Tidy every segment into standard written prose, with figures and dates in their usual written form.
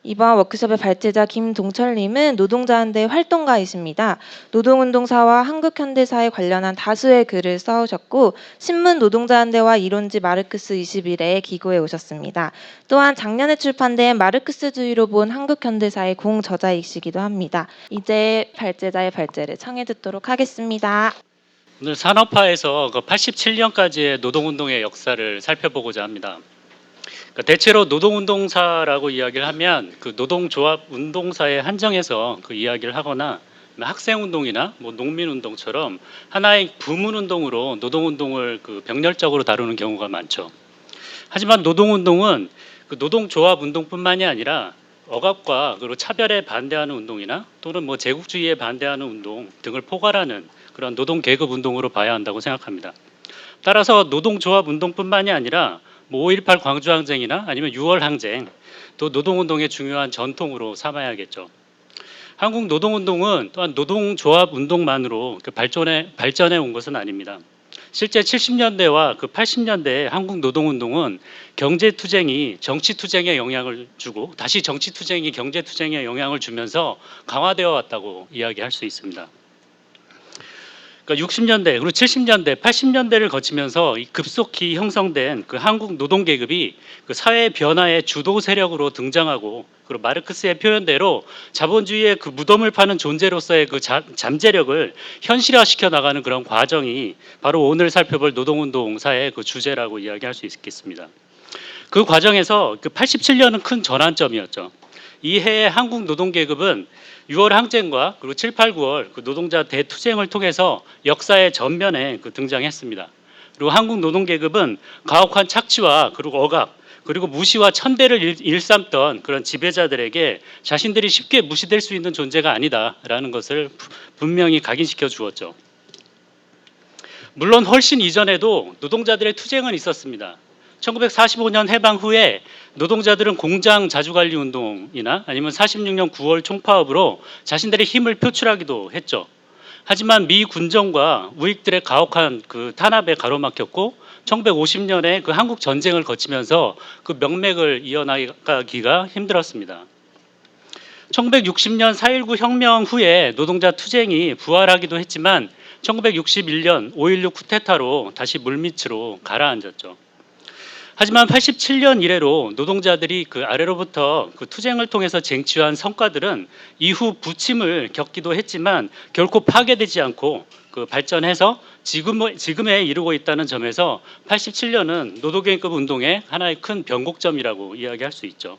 이번 워크숍의 발제자 김동철님은 노동자한대 활동가이십니다. 노동운동사와 한국현대사에 관련한 다수의 글을 써오셨고 신문 노동자한대와 이론지 마르크스 21에 기고해 오셨습니다. 또한 작년에 출판된 마르크스주의로 본 한국현대사의 공저자이시기도 합니다. 이제 발제자의 발제를 청해 듣도록 하겠습니다. 오늘 산업화에서 87년까지의 노동운동의 역사를 살펴보고자 합니다. 대체로 노동운동사라고 이야기를 하면 그 노동조합 운동사에 한정해서 그 이야기를 하거나 학생운동이나 농민운동처럼 하나의 부문운동으로 노동운동을 그 병렬적으로 다루는 경우가 많죠. 하지만 노동운동은 그 노동조합 운동뿐만이 아니라 억압과 그리고 차별에 반대하는 운동이나 또는 제국주의에 반대하는 운동 등을 포괄하는 그런 노동 계급 운동으로 봐야 한다고 생각합니다. 따라서 노동조합 운동뿐만이 아니라 5.18 광주항쟁이나 아니면 6월 항쟁, 또 노동운동의 중요한 전통으로 삼아야겠죠. 한국 노동운동은 또한 노동조합 운동만으로 발전해 온 것은 아닙니다. 실제 70년대와 80년대의 한국 노동운동은 경제투쟁이 정치투쟁에 영향을 주고 다시 정치투쟁이 경제투쟁에 영향을 주면서 강화되어 왔다고 이야기할 수 있습니다. 60년대 그리고 70년대, 80년대를 거치면서 급속히 형성된 그 한국 노동 계급이 그 사회 변화의 주도 세력으로 등장하고, 그리고 마르크스의 표현대로 자본주의의 그 무덤을 파는 존재로서의 그 잠재력을 현실화시켜 나가는 그런 과정이 바로 오늘 살펴볼 노동운동사의 그 주제라고 이야기할 수 있겠습니다. 그 과정에서 그 87년은 큰 전환점이었죠. 이 해의 한국 노동계급은 6월 항쟁과 그리고 7, 8, 9월 그 노동자 대투쟁을 통해서 역사의 전면에 등장했습니다. 그리고 한국 노동계급은 가혹한 착취와 그리고 억압, 그리고 무시와 천대를 일삼던 그런 지배자들에게 자신들이 쉽게 무시될 수 있는 존재가 아니다라는 것을 분명히 각인시켜 주었죠. 물론 훨씬 이전에도 노동자들의 투쟁은 있었습니다. 1945년 해방 후에 노동자들은 공장 자주관리 운동이나 아니면 46년 9월 총파업으로 자신들의 힘을 표출하기도 했죠. 하지만 미 군정과 우익들의 가혹한 그 탄압에 가로막혔고 1950년에 그 한국 전쟁을 거치면서 그 명맥을 이어나가기가 힘들었습니다. 1960년 4.19 혁명 후에 노동자 투쟁이 부활하기도 했지만 1961년 5.16 쿠데타로 다시 물밑으로 가라앉았죠. 하지만 87년 이래로 노동자들이 그 아래로부터 그 투쟁을 통해서 쟁취한 성과들은 이후 부침을 겪기도 했지만 결코 파괴되지 않고 그 발전해서 지금에 이르고 있다는 점에서 87년은 노동계급 운동의 하나의 큰 변곡점이라고 이야기할 수 있죠.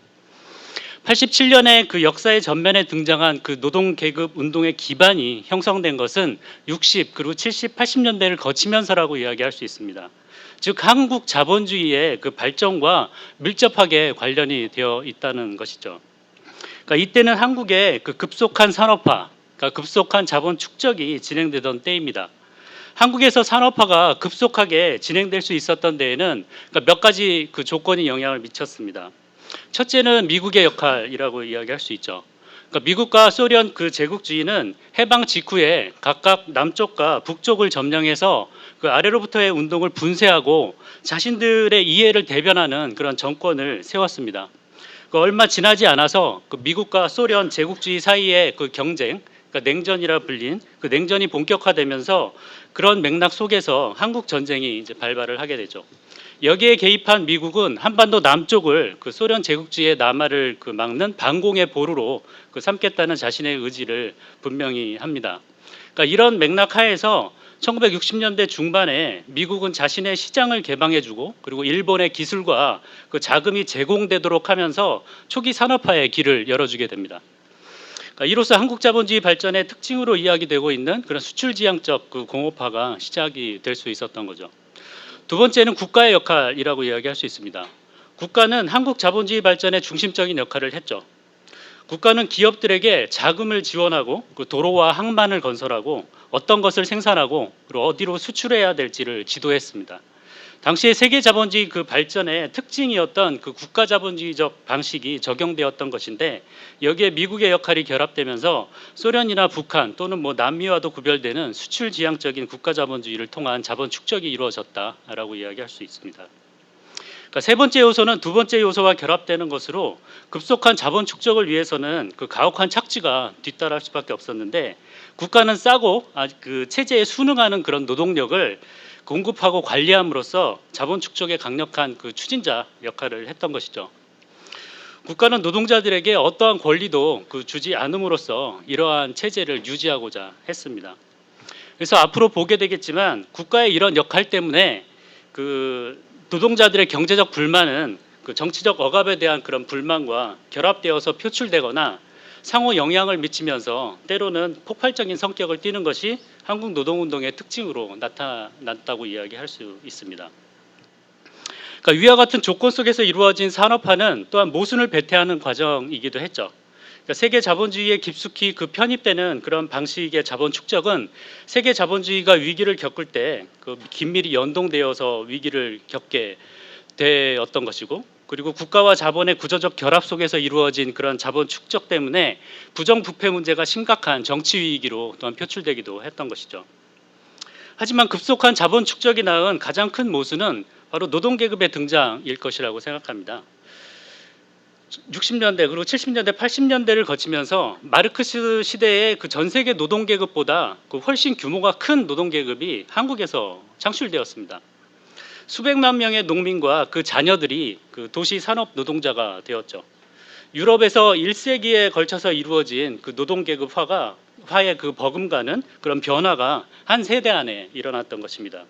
87년에 그 역사의 전면에 등장한 그 노동계급 운동의 기반이 형성된 것은 60 그리고 70, 80년대를 거치면서라고 이야기할 수 있습니다. 즉 한국 자본주의의 그 발전과 밀접하게 관련이 되어 있다는 것이죠. 그러니까 이때는 한국의 그 급속한 산업화, 그러니까 급속한 자본 축적이 진행되던 때입니다. 한국에서 산업화가 급속하게 진행될 수 있었던 데에는 그러니까 몇 가지 그 조건이 영향을 미쳤습니다. 첫째는 미국의 역할이라고 이야기할 수 있죠. 그러니까 미국과 소련 그 제국주의는 해방 직후에 각각 남쪽과 북쪽을 점령해서 그 아래로부터의 운동을 분쇄하고 자신들의 이해를 대변하는 그런 정권을 세웠습니다. 그 얼마 지나지 않아서 그 미국과 소련 제국주의 사이의 그 경쟁, 그러니까 냉전이라 불린 그 냉전이 본격화되면서 그런 맥락 속에서 한국 전쟁이 이제 발발을 하게 되죠. 여기에 개입한 미국은 한반도 남쪽을 그 소련 제국주의의 남하를 그 막는 반공의 보루로 그 삼겠다는 자신의 의지를 분명히 합니다. 그러니까 이런 맥락 하에서 1960년대 중반에 미국은 자신의 시장을 개방해주고 그리고 일본의 기술과 그 자금이 제공되도록 하면서 초기 산업화의 길을 열어주게 됩니다. 그러니까 이로써 한국 자본주의 발전의 특징으로 이야기되고 있는 그런 수출지향적 그 공업화가 시작이 될 수 있었던 거죠. 두 번째는 국가의 역할이라고 이야기할 수 있습니다. 국가는 한국 자본주의 발전의 중심적인 역할을 했죠. 국가는 기업들에게 자금을 지원하고 그 도로와 항만을 건설하고 어떤 것을 생산하고 그리고 어디로 수출해야 될지를 지도했습니다. 당시에 세계 자본주의 그 발전의 특징이었던 그 국가 자본주의적 방식이 적용되었던 것인데 여기에 미국의 역할이 결합되면서 소련이나 북한 또는 남미와도 구별되는 수출 지향적인 국가 자본주의를 통한 자본 축적이 이루어졌다라고 이야기할 수 있습니다. 그러니까 세 번째 요소는 두 번째 요소와 결합되는 것으로 급속한 자본 축적을 위해서는 그 가혹한 착취가 뒤따를 수밖에 없었는데 국가는 싸고 그 체제에 순응하는 그런 노동력을 공급하고 관리함으로써 자본 축적에 강력한 그 추진자 역할을 했던 것이죠. 국가는 노동자들에게 어떠한 권리도 그 주지 않음으로써 이러한 체제를 유지하고자 했습니다. 그래서 앞으로 보게 되겠지만 국가의 이런 역할 때문에 그 노동자들의 경제적 불만은 그 정치적 억압에 대한 그런 불만과 결합되어서 표출되거나 상호 영향을 미치면서 때로는 폭발적인 성격을 띠는 것이 한국 노동운동의 특징으로 나타났다고 이야기할 수 있습니다. 그러니까 위와 같은 조건 속에서 이루어진 산업화는 또한 모순을 배태하는 과정이기도 했죠. 그러니까 세계 자본주의에 깊숙이 그 편입되는 그런 방식의 자본 축적은 세계 자본주의가 위기를 겪을 때 그 긴밀히 연동되어서 위기를 겪게 되었던 것이고, 그리고 국가와 자본의 구조적 결합 속에서 이루어진 그런 자본 축적 때문에 부정부패 문제가 심각한 정치 위기로 또한 표출되기도 했던 것이죠. 하지만 급속한 자본 축적이 낳은 가장 큰 모순은 바로 노동계급의 등장일 것이라고 생각합니다. 60년대 그리고 70년대, 80년대를 거치면서 마르크스 시대의 그 전 세계 노동계급보다 그 훨씬 규모가 큰 노동계급이 한국에서 창출되었습니다. 수백만 명의 농민과 그 자녀들이 그 도시 산업 노동자가 되었죠. 유럽에서 1세기에 걸쳐서 이루어진 그 노동계급화의 그 버금가는 그런 변화가 한 세대 안에 일어났던 것입니다.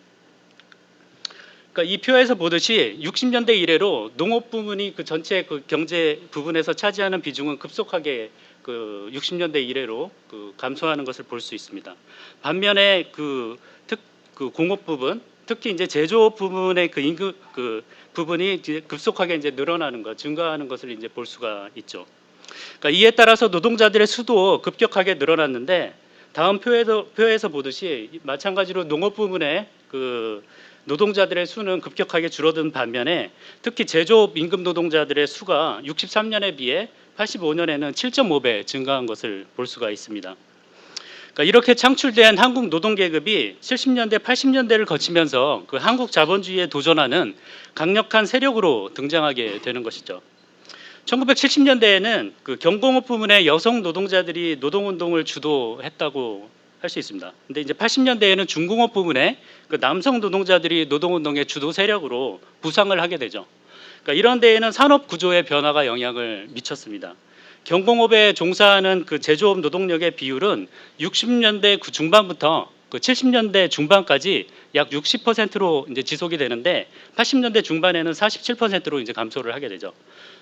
그러니까 이 표에서 보듯이 60년대 이래로 농업 부문이 그 전체 그 경제 부분에서 차지하는 비중은 급속하게 그 60년대 이래로 그 감소하는 것을 볼 수 있습니다. 반면에 그 공업 부분, 특히 이제 제조업 부분의 그 임금 그 부분이 이제 급속하게 이제 늘어나는 것, 증가하는 것을 이제 볼 수가 있죠. 그러니까 이에 따라서 노동자들의 수도 급격하게 늘어났는데 다음 표에서 보듯이 마찬가지로 농업 부문의 그 노동자들의 수는 급격하게 줄어든 반면에 특히 제조업 임금 노동자들의 수가 63년에 비해 85년에는 7.5배 증가한 것을 볼 수가 있습니다. 그러니까 이렇게 창출된 한국 노동계급이 70년대, 80년대를 거치면서 그 한국 자본주의에 도전하는 강력한 세력으로 등장하게 되는 것이죠. 1970년대에는 그 경공업 부문의 여성 노동자들이 노동운동을 주도했다고 할 수 있습니다. 근데 이제 80년대에는 중공업 부문의 그 남성 노동자들이 노동운동의 주도 세력으로 부상을 하게 되죠. 그러니까 이런 데에는 산업 구조의 변화가 영향을 미쳤습니다. 경공업에 종사하는 그 제조업 노동력의 비율은 60년대 그 중반부터 그 70년대 중반까지 약 60%로 이제 지속이 되는데 80년대 중반에는 47%로 이제 감소를 하게 되죠.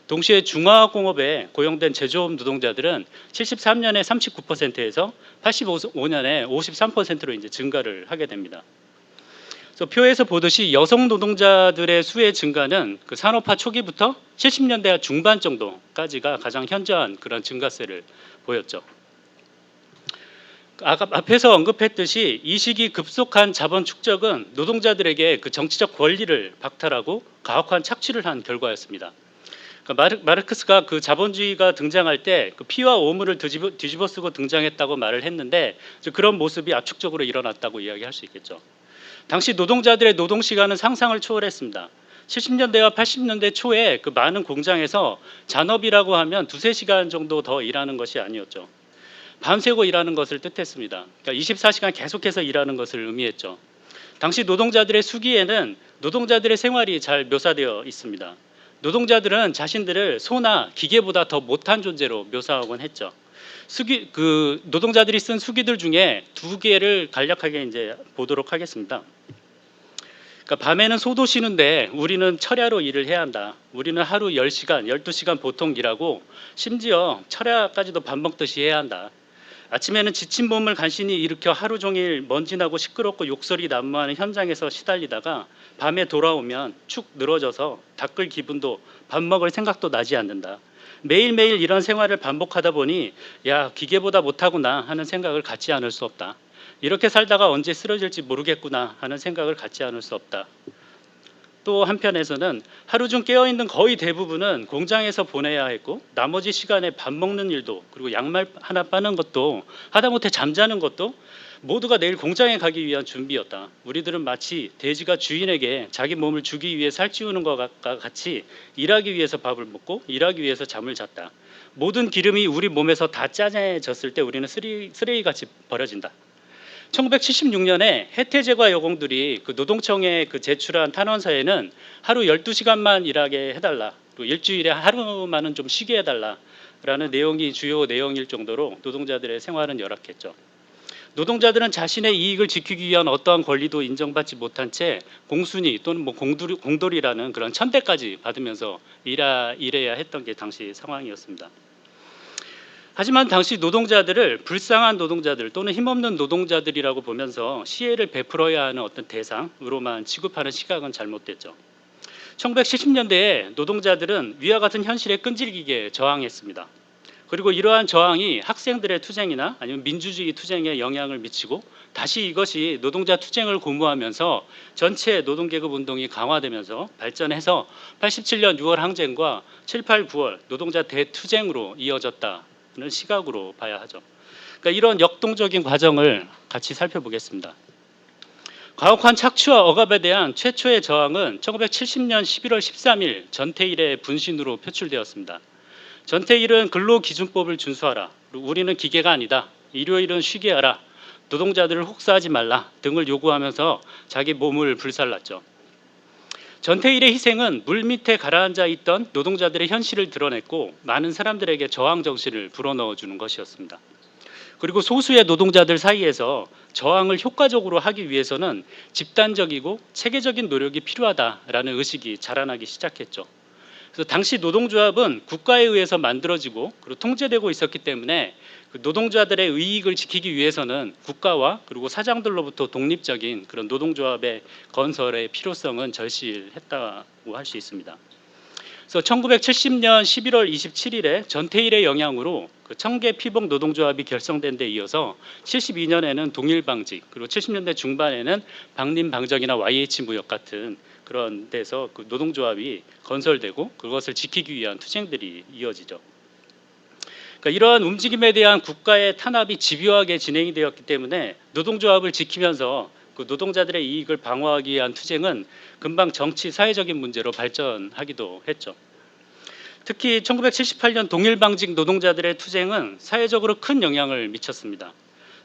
동시에 중화공업에 고용된 제조업 노동자들은 73년에 39%에서 85년에 53%로 이제 증가를 하게 됩니다. 그래서 표에서 보듯이 여성 노동자들의 수의 증가는 그 산업화 초기부터 70년대 중반 정도까지가 가장 현저한 그런 증가세를 보였죠. 아까 앞에서 언급했듯이 이 시기 급속한 자본 축적은 노동자들에게 그 정치적 권리를 박탈하고 가혹한 착취를 한 결과였습니다. 그러니까 마르크스가 그 자본주의가 등장할 때 그 피와 오물을 뒤집어 쓰고 등장했다고 말을 했는데 그런 모습이 압축적으로 일어났다고 이야기할 수 있겠죠. 당시 노동자들의 노동 시간은 상상을 초월했습니다. 70년대와 80년대 초에 그 많은 공장에서 잔업이라고 하면 2~3시간 정도 더 일하는 것이 아니었죠. 밤새고 일하는 것을 뜻했습니다. 그러니까 24시간 계속해서 일하는 것을 의미했죠. 당시 노동자들의 수기에는 노동자들의 생활이 잘 묘사되어 있습니다. 노동자들은 자신들을 소나 기계보다 더 못한 존재로 묘사하곤 했죠. 그 노동자들이 쓴 수기들 중에 2개를 간략하게 이제 보도록 하겠습니다. 그러니까 밤에는 소도 쉬는데 우리는 철야로 일을 해야 한다. 우리는 하루 10시간, 12시간 보통 일하고 심지어 철야까지도 밥 먹듯이 해야 한다. 아침에는 지친 몸을 간신히 일으켜 하루 종일 먼지나고 시끄럽고 욕설이 난무하는 현장에서 시달리다가 밤에 돌아오면 축 늘어져서 닦을 기분도 밥 먹을 생각도 나지 않는다. 매일매일 이런 생활을 반복하다 보니 야 기계보다 못하구나 하는 생각을 갖지 않을 수 없다. 이렇게 살다가 언제 쓰러질지 모르겠구나 하는 생각을 갖지 않을 수 없다. 또 한편에서는 하루 중 깨어있는 거의 대부분은 공장에서 보내야 했고 나머지 시간에 밥 먹는 일도 그리고 양말 하나 빠는 것도 하다못해 잠자는 것도 모두가 내일 공장에 가기 위한 준비였다. 우리들은 마치 돼지가 주인에게 자기 몸을 주기 위해 살찌우는 것과 같이 일하기 위해서 밥을 먹고 일하기 위해서 잠을 잤다. 모든 기름이 우리 몸에서 다 짜내졌을 때 우리는 쓰레기같이 버려진다. 1976년에 해태제과 여공들이 그 노동청에 그 제출한 탄원서에는 하루 12시간만 일하게 해달라. 또 일주일에 하루만은 좀 쉬게 해달라라는 내용이 주요 내용일 정도로 노동자들의 생활은 열악했죠. 노동자들은 자신의 이익을 지키기 위한 어떠한 권리도 인정받지 못한 채 공순위 또는 뭐 공돌이라는 그런 천대까지 받으면서 일해야 했던 게 당시 상황이었습니다. 하지만 당시 노동자들을 불쌍한 노동자들 또는 힘없는 노동자들이라고 보면서 시혜를 베풀어야 하는 어떤 대상으로만 취급하는 시각은 잘못됐죠. 1970년대에 노동자들은 위와 같은 현실에 끈질기게 저항했습니다. 그리고 이러한 저항이 학생들의 투쟁이나 아니면 민주주의 투쟁에 영향을 미치고 다시 이것이 노동자 투쟁을 고무하면서 전체 노동계급 운동이 강화되면서 발전해서 87년 6월 항쟁과 7, 8, 9월 노동자 대투쟁으로 이어졌다는 시각으로 봐야 하죠. 그러니까 이런 역동적인 과정을 같이 살펴보겠습니다. 가혹한 착취와 억압에 대한 최초의 저항은 1970년 11월 13일 전태일의 분신으로 표출되었습니다. 전태일은 근로기준법을 준수하라. 우리는 기계가 아니다. 일요일은 쉬게 하라. 노동자들을 혹사하지 말라 등을 요구하면서 자기 몸을 불살랐죠. 전태일의 희생은 물밑에 가라앉아 있던 노동자들의 현실을 드러냈고 많은 사람들에게 저항 정신을 불어넣어주는 것이었습니다. 그리고 소수의 노동자들 사이에서 저항을 효과적으로 하기 위해서는 집단적이고 체계적인 노력이 필요하다라는 의식이 자라나기 시작했죠. 그래서 당시 노동조합은 국가에 의해서 만들어지고 그리고 통제되고 있었기 때문에 그 노동자들의 이익을 지키기 위해서는 국가와 그리고 사장들로부터 독립적인 그런 노동조합의 건설의 필요성은 절실했다고 할 수 있습니다. 그래서 1970년 11월 27일에 전태일의 영향으로 그 청계 피복 노동조합이 결성된 데 이어서 72년에는 동일방직 그리고 70년대 중반에는 방림방적이나 YH 무역 같은 그런 데서 그 노동조합이 건설되고 그것을 지키기 위한 투쟁들이 이어지죠. 그러니까 이러한 움직임에 대한 국가의 탄압이 집요하게 진행이 되었기 때문에 노동조합을 지키면서 그 노동자들의 이익을 방어하기 위한 투쟁은 금방 정치 사회적인 문제로 발전하기도 했죠. 특히 1978년 동일방직 노동자들의 투쟁은 사회적으로 큰 영향을 미쳤습니다.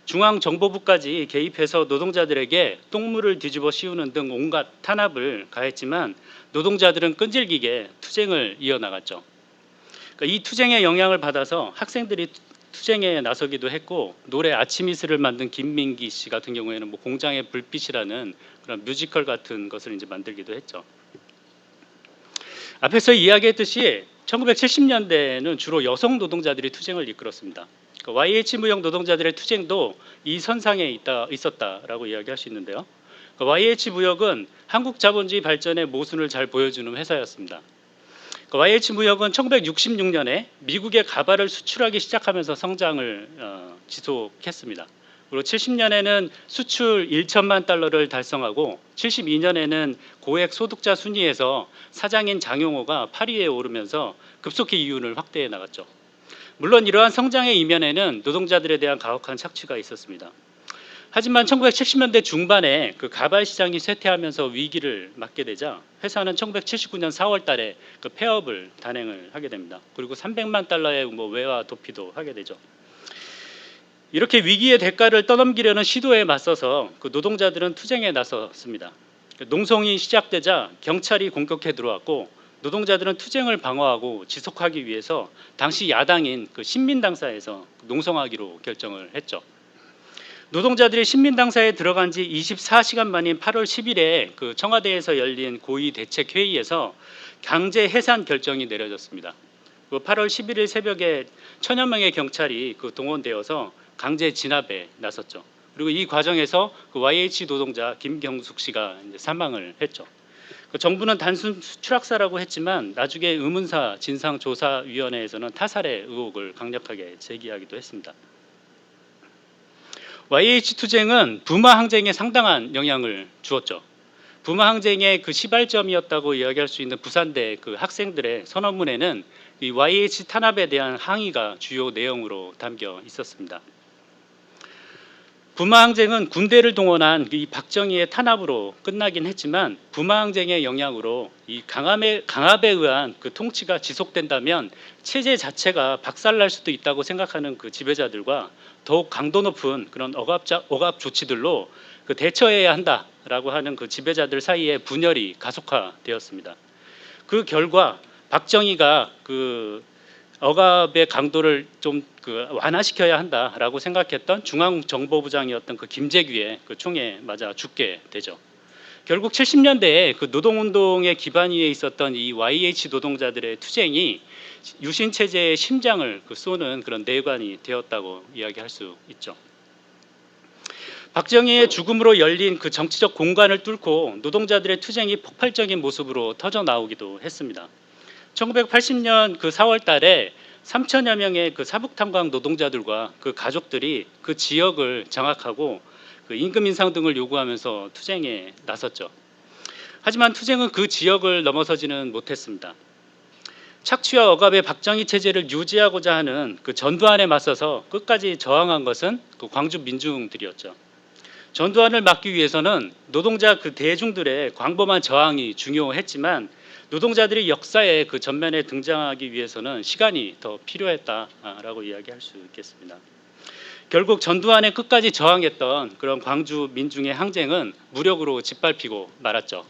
중앙정보부까지 개입해서 노동자들에게 똥물을 뒤집어 씌우는 등 온갖 탄압을 가했지만 노동자들은 끈질기게 투쟁을 이어나갔죠. 그러니까 이 투쟁의 영향을 받아서 학생들이 투쟁에 나서기도 했고 노래 아침 이슬을 만든 김민기 씨 같은 경우에는 뭐 공장의 불빛이라는 그런 뮤지컬 같은 것을 이제 만들기도 했죠. 앞에서 이야기했듯이 1970년대에는 주로 여성 노동자들이 투쟁을 이끌었습니다. YH 무역 노동자들의 투쟁도 이 선상에 있었다라고 이야기할 수 있는데요. YH 무역은 한국 자본주의 발전의 모순을 잘 보여주는 회사였습니다. YH 무역은 1966년에 미국에 가발을 수출하기 시작하면서 성장을 지속했습니다. 그리고 70년에는 수출 1천만 달러를 달성하고 72년에는 고액 소득자 순위에서 사장인 장용호가 8위에 오르면서 급속히 이윤을 확대해 나갔죠. 물론 이러한 성장의 이면에는 노동자들에 대한 가혹한 착취가 있었습니다. 하지만 1970년대 중반에 그 가발 시장이 쇠퇴하면서 위기를 맞게 되자 회사는 1979년 4월 달에 그 폐업을 단행을 하게 됩니다. 그리고 300만 달러의 뭐 외화 도피도 하게 되죠. 이렇게 위기의 대가를 떠넘기려는 시도에 맞서서 그 노동자들은 투쟁에 나섰습니다. 농성이 시작되자 경찰이 공격해 들어왔고 노동자들은 투쟁을 방어하고 지속하기 위해서 당시 야당인 그 신민당사에서 농성하기로 결정을 했죠. 노동자들이 신민당사에 들어간 지 24시간 만인 8월 10일에 그 청와대에서 열린 고위 대책 회의에서 강제 해산 결정이 내려졌습니다. 그 8월 11일 새벽에 1000여 명의 경찰이 그 동원되어서 강제 진압에 나섰죠. 그리고 이 과정에서 그 YH 노동자 김경숙 씨가 이제 사망을 했죠. 그 정부는 단순 추락사라고 했지만 나중에 의문사 진상조사위원회에서는 타살의 의혹을 강력하게 제기하기도 했습니다. YH 투쟁은 부마 항쟁에 상당한 영향을 주었죠. 부마 항쟁의 그 시발점이었다고 이야기할 수 있는 부산대 그 학생들의 선언문에는 이 YH 탄압에 대한 항의가 주요 내용으로 담겨 있었습니다. 부마항쟁은 군대를 동원한 이 박정희의 탄압으로 끝나긴 했지만 부마항쟁의 영향으로 이 강압에 의한 그 통치가 지속된다면 체제 자체가 박살날 수도 있다고 생각하는 그 지배자들과 더욱 강도 높은 그런 억압 조치들로 그 대처해야 한다라고 하는 그 지배자들 사이에 분열이 가속화되었습니다. 그 결과 박정희가 그 억압의 강도를 좀 완화시켜야 한다라고 생각했던 중앙정보부장이었던 그 김재규의 그 총에 맞아 죽게 되죠. 결국 70년대에 그 노동운동의 기반 위에 있었던 이 YH 노동자들의 투쟁이 유신 체제의 심장을 쏘는 그런 내관이 되었다고 이야기할 수 있죠. 박정희의 죽음으로 열린 그 정치적 공간을 뚫고 노동자들의 투쟁이 폭발적인 모습으로 터져 나오기도 했습니다. 1980년 그 4월 달에 3천여 명의 그 사북탐광 노동자들과 그 가족들이 그 지역을 장악하고 그 임금 인상 등을 요구하면서 투쟁에 나섰죠. 하지만 투쟁은 그 지역을 넘어서지는 못했습니다. 착취와 억압의 박정희 체제를 유지하고자 하는 그 전두환에 맞서서 끝까지 저항한 것은 그 광주 민중들이었죠. 전두환을 막기 위해서는 노동자 그 대중들의 광범한 저항이 중요했지만 노동자들이 역사의 그 전면에 등장하기 위해서는 시간이 더 필요했다라고 이야기할 수 있겠습니다. 결국 전두환의 끝까지 저항했던 그런 광주 민중의 항쟁은 무력으로 짓밟히고 말았죠.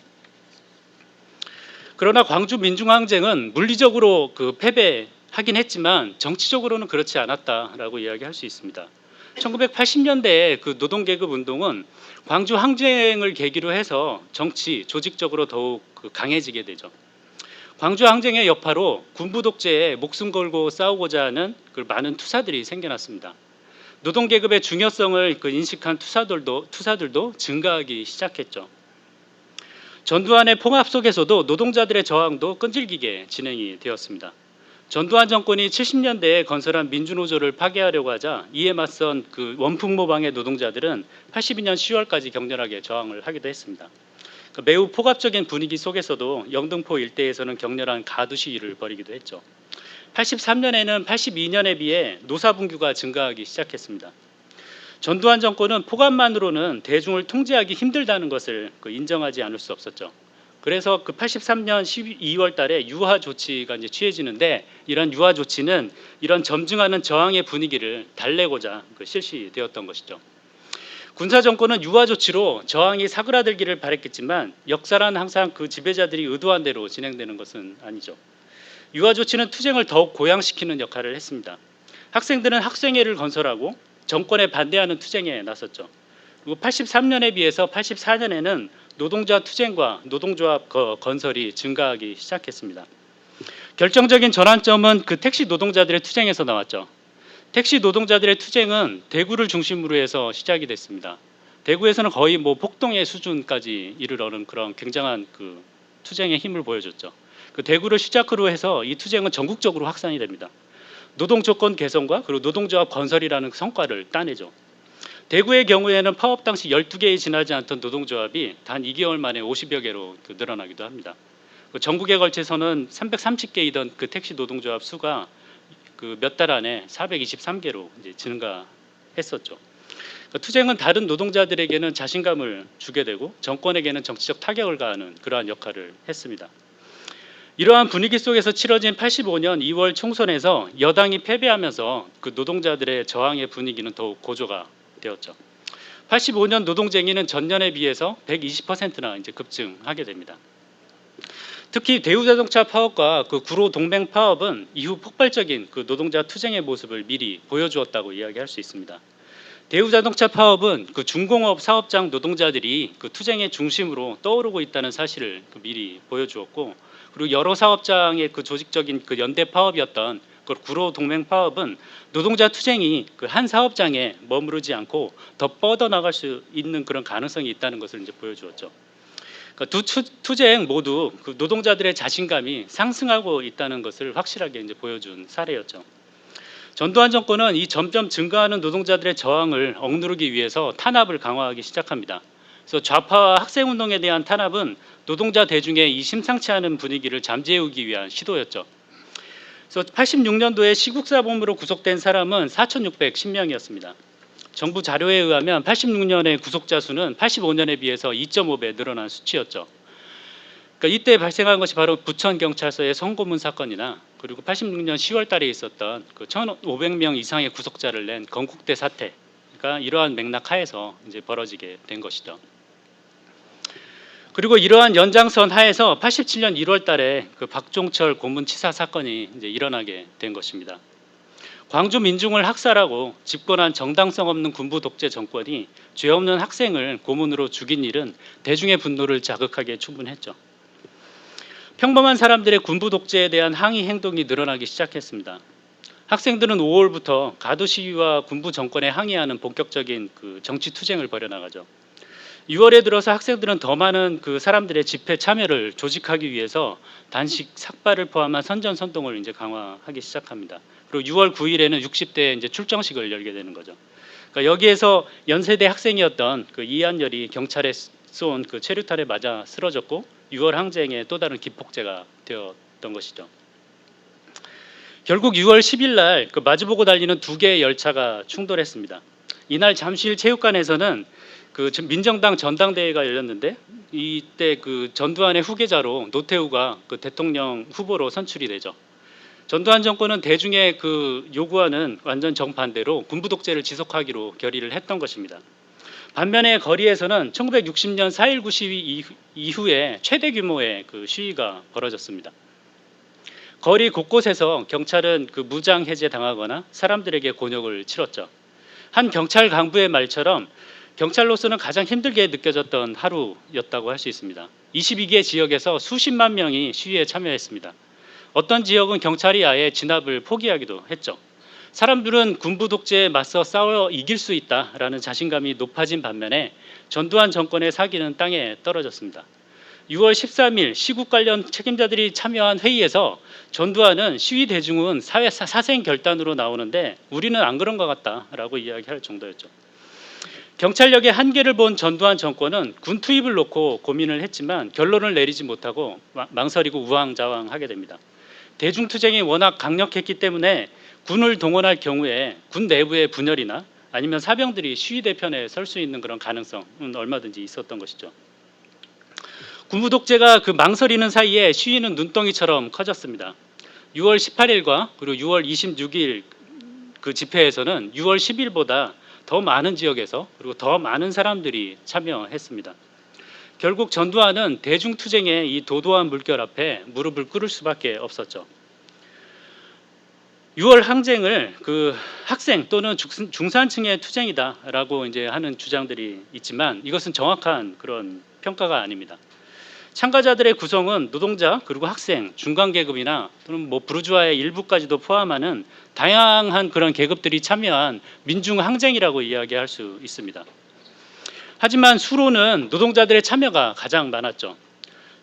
그러나 광주 민중 항쟁은 물리적으로 그 패배하긴 했지만 정치적으로는 그렇지 않았다라고 이야기할 수 있습니다. 1980년대에 그 노동계급 운동은 광주 항쟁을 계기로 해서 정치, 조직적으로 더욱 강해지게 되죠. 광주 항쟁의 여파로 군부 독재에 목숨 걸고 싸우고자 하는 그 많은 투사들이 생겨났습니다. 노동계급의 중요성을 인식한 투사들도 증가하기 시작했죠. 전두환의 봉합 속에서도 노동자들의 저항도 끈질기게 진행이 되었습니다. 전두환 정권이 70년대에 건설한 민주노조를 파괴하려고 하자 이에 맞선 그 원풍모방의 노동자들은 82년 10월까지 격렬하게 저항을 하기도 했습니다. 매우 폭압적인 분위기 속에서도 영등포 일대에서는 격렬한 가두 시위를 벌이기도 했죠. 83년에는 82년에 비해 노사분규가 증가하기 시작했습니다. 전두환 정권은 폭압만으로는 대중을 통제하기 힘들다는 것을 인정하지 않을 수 없었죠. 그래서 그 83년 12월 달에 유화 조치가 이제 취해지는데 이런 유화 조치는 이런 점증하는 저항의 분위기를 달래고자 실시되었던 것이죠. 군사 정권은 유화 조치로 저항이 사그라들기를 바랬겠지만 역사란 항상 그 지배자들이 의도한 대로 진행되는 것은 아니죠. 유화 조치는 투쟁을 더욱 고양시키는 역할을 했습니다. 학생들은 학생회를 건설하고 정권에 반대하는 투쟁에 나섰죠. 그리고 83년에 비해서 84년에는 노동자 투쟁과 노동조합 건설이 증가하기 시작했습니다. 결정적인 전환점은 그 택시 노동자들의 투쟁에서 나왔죠. 택시 노동자들의 투쟁은 대구를 중심으로 해서 시작이 됐습니다. 대구에서는 거의 폭동의 수준까지 이르러는 그런 굉장한 그 투쟁의 힘을 보여줬죠. 그 대구를 시작으로 해서 이 투쟁은 전국적으로 확산이 됩니다. 노동 조건 개선과 그리고 노동조합 건설이라는 성과를 따내죠. 대구의 경우에는 파업 당시 12개에 지나지 않던 노동조합이 단 2개월 만에 50여 개로 늘어나기도 합니다. 전국에 걸쳐서는 330개이던 그 택시 노동조합 수가 그 몇 달 안에 423개로 이제 증가했었죠. 투쟁은 다른 노동자들에게는 자신감을 주게 되고 정권에게는 정치적 타격을 가하는 그러한 역할을 했습니다. 이러한 분위기 속에서 치러진 85년 2월 총선에서 여당이 패배하면서 그 노동자들의 저항의 분위기는 더욱 고조가 되었죠. 85년 노동쟁의는 전년에 비해서 120%나 이제 급증하게 됩니다. 특히 대우자동차 파업과 그 구로 동맹 파업은 이후 폭발적인 그 노동자 투쟁의 모습을 미리 보여주었다고 이야기할 수 있습니다. 대우자동차 파업은 그 중공업 사업장 노동자들이 그 투쟁의 중심으로 떠오르고 있다는 사실을 미리 보여주었고, 그리고 여러 사업장의 그 조직적인 그 연대 파업이었던 그 구로 동맹 파업은 노동자 투쟁이 그 한 사업장에 머무르지 않고 더 뻗어 나갈 수 있는 그런 가능성이 있다는 것을 이제 보여주었죠. 두 투쟁 모두 그 노동자들의 자신감이 상승하고 있다는 것을 확실하게 이제 보여준 사례였죠. 전두환 정권은 이 점점 증가하는 노동자들의 저항을 억누르기 위해서 탄압을 강화하기 시작합니다. 그래서 좌파와 학생운동에 대한 탄압은 노동자 대중의 이 심상치 않은 분위기를 잠재우기 위한 시도였죠. 그래서 86년도에 시국사범으로 구속된 사람은 4,610명이었습니다. 정부 자료에 의하면 86년의 구속자 수는 85년에 비해서 2.5배 늘어난 수치였죠. 그러니까 이때 발생한 것이 바로 부천경찰서의 성고문 사건이나 그리고 86년 10월 달에 있었던 그 1,500명 이상의 구속자를 낸 건국대 사태가 이러한 맥락 하에서 이제 벌어지게 된 것이죠. 그리고 이러한 연장선 하에서 87년 1월 달에 그 박종철 고문치사 사건이 이제 일어나게 된 것입니다. 광주 민중을 학살하고 집권한 정당성 없는 군부 독재 정권이 죄 없는 학생을 고문으로 죽인 일은 대중의 분노를 자극하기에 충분했죠. 평범한 사람들의 군부 독재에 대한 항의 행동이 늘어나기 시작했습니다. 학생들은 5월부터 가두 시위와 군부 정권에 항의하는 본격적인 그 정치 투쟁을 벌여나가죠. 6월에 들어서 학생들은 더 많은 그 사람들의 집회 참여를 조직하기 위해서 단식, 삭발을 포함한 선전선동을 이제 강화하기 시작합니다. 그리고 6월 9일에는 60대 이제 출정식을 열게 되는 거죠. 그러니까 여기에서 연세대 학생이었던 그 이한열이 경찰에 쏜 그 체류탄에 맞아 쓰러졌고 6월 항쟁의 또 다른 기폭제가 되었던 것이죠. 결국 6월 10일 날 그 마주보고 달리는 두 개의 열차가 충돌했습니다. 이날 잠실 체육관에서는 그 민정당 전당대회가 열렸는데 이때 그 전두환의 후계자로 노태우가 그 대통령 후보로 선출이 되죠. 전두환 정권은 대중의 그 요구와는 완전 정반대로 군부 독재를 지속하기로 결의를 했던 것입니다. 반면에 거리에서는 1960년 4.19 시위 이후에 최대 규모의 그 시위가 벌어졌습니다. 거리 곳곳에서 경찰은 그 무장 해제당하거나 사람들에게 곤욕을 치렀죠. 한 경찰 간부의 말처럼 경찰로서는 가장 힘들게 느껴졌던 하루였다고 할 수 있습니다. 22개 지역에서 수십만 명이 시위에 참여했습니다. 어떤 지역은 경찰이 아예 진압을 포기하기도 했죠. 사람들은 군부 독재에 맞서 싸워 이길 수 있다라는 자신감이 높아진 반면에 전두환 정권의 사기는 땅에 떨어졌습니다. 6월 13일 시국 관련 책임자들이 참여한 회의에서 전두환은 시위 대중은 사생 결단으로 나오는데 우리는 안 그런 것 같다라고 이야기할 정도였죠. 경찰력의 한계를 본 전두환 정권은 군 투입을 놓고 고민을 했지만 결론을 내리지 못하고 망설이고 우왕좌왕하게 됩니다. 대중투쟁이 워낙 강력했기 때문에 군을 동원할 경우에 군 내부의 분열이나 아니면 사병들이 시위 대편에 설 수 있는 그런 가능성은 얼마든지 있었던 것이죠. 군부 독재가 그 망설이는 사이에 시위는 눈덩이처럼 커졌습니다. 6월 18일과 그리고 6월 26일 그 집회에서는 6월 10일보다 더 많은 지역에서 그리고 더 많은 사람들이 참여했습니다. 결국 전두환은 대중투쟁의 이 도도한 물결 앞에 무릎을 꿇을 수밖에 없었죠. 6월 항쟁을 그 학생 또는 중산층의 투쟁이다라고 이제 하는 주장들이 있지만 이것은 정확한 그런 평가가 아닙니다. 참가자들의 구성은 노동자 그리고 학생, 중간 계급이나 또는 뭐 부르주아의 일부까지도 포함하는 다양한 그런 계급들이 참여한 민중 항쟁이라고 이야기할 수 있습니다. 하지만 수로는 노동자들의 참여가 가장 많았죠.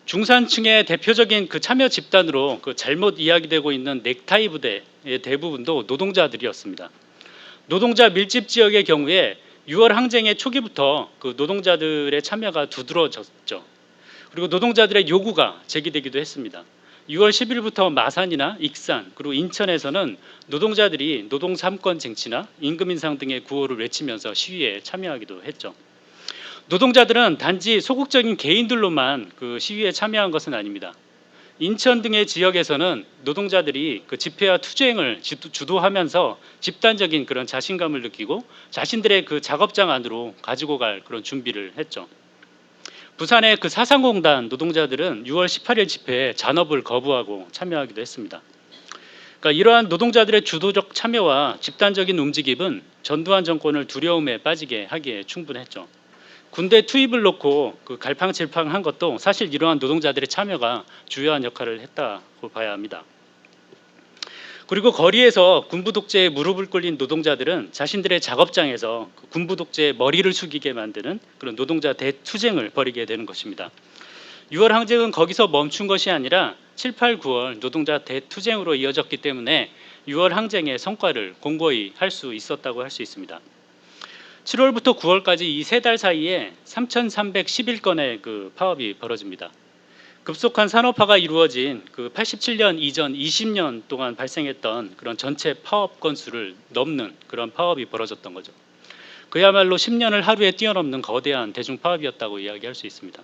중산층의 대표적인 그 참여 집단으로 그 잘못 이야기되고 있는 넥타이 부대의 대부분도 노동자들이었습니다. 노동자 밀집 지역의 경우에 6월 항쟁의 초기부터 그 노동자들의 참여가 두드러졌죠. 그리고 노동자들의 요구가 제기되기도 했습니다. 6월 10일부터 마산이나 익산 그리고 인천에서는 노동자들이 노동 3권 쟁취나 임금 인상 등의 구호를 외치면서 시위에 참여하기도 했죠. 노동자들은 단지 소극적인 개인들로만 그 시위에 참여한 것은 아닙니다. 인천 등의 지역에서는 노동자들이 그 집회와 투쟁을 주도하면서 집단적인 그런 자신감을 느끼고 자신들의 그 작업장 안으로 가지고 갈 그런 준비를 했죠. 부산의 그 사상공단 노동자들은 6월 18일 집회에 잔업을 거부하고 참여하기도 했습니다. 그러니까 이러한 노동자들의 주도적 참여와 집단적인 움직임은 전두환 정권을 두려움에 빠지게 하기에 충분했죠. 군대 투입을 놓고 그 갈팡질팡한 것도 사실 이러한 노동자들의 참여가 주요한 역할을 했다고 봐야 합니다. 그리고 거리에서 군부 독재에 무릎을 꿇린 노동자들은 자신들의 작업장에서 군부 독재의 머리를 숙이게 만드는 그런 노동자 대투쟁을 벌이게 되는 것입니다. 6월 항쟁은 거기서 멈춘 것이 아니라 7, 8, 9월 노동자 대투쟁으로 이어졌기 때문에 6월 항쟁의 성과를 공고히 할 수 있었다고 할 수 있습니다. 7월부터 9월까지 이 세 달 사이에 3,311건의 그 파업이 벌어집니다. 급속한 산업화가 이루어진 그 87년 이전 20년 동안 발생했던 그런 전체 파업 건수를 넘는 그런 파업이 벌어졌던 거죠. 그야말로 10년을 하루에 뛰어넘는 거대한 대중 파업이었다고 이야기할 수 있습니다.